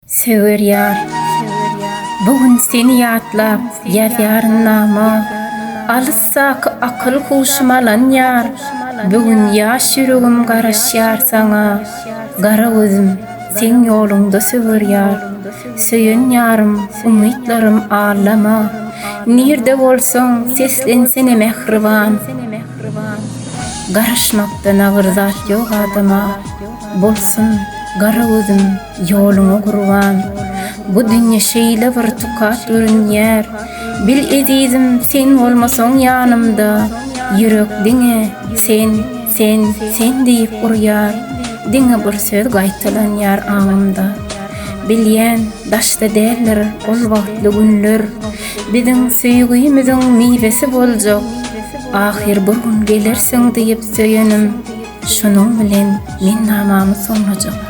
Söwer ýar, bugün seni ýatlap ýazýaryn nama. Alyssak akyl huşum alan ýar, bugün ýaş ýüregim garaşýar saňa. Gara gözüm sen ýolunda söwer ýar, söýen ýarym, umytlarym ağlama. Nirde bolsaň seslensene mehriban. Garaşmakdan agyr zat ýok adama, bolsun gara gözüm ýoluňa gurban. Bu dünýä şeýle bir tukat görünýär. Bil edizim sen bolmasaň ýanymda, ýürek diňe sen diýip urýar. Diňe bir söz gaýtalanýar aňymda. Bilýän daşda däller ol wagtly günler, biziň süýgüýimiziň miwesi boljak. Ahir bir gün gelersiň diýip söýenim, şunuň bilen men namamy sonrajak.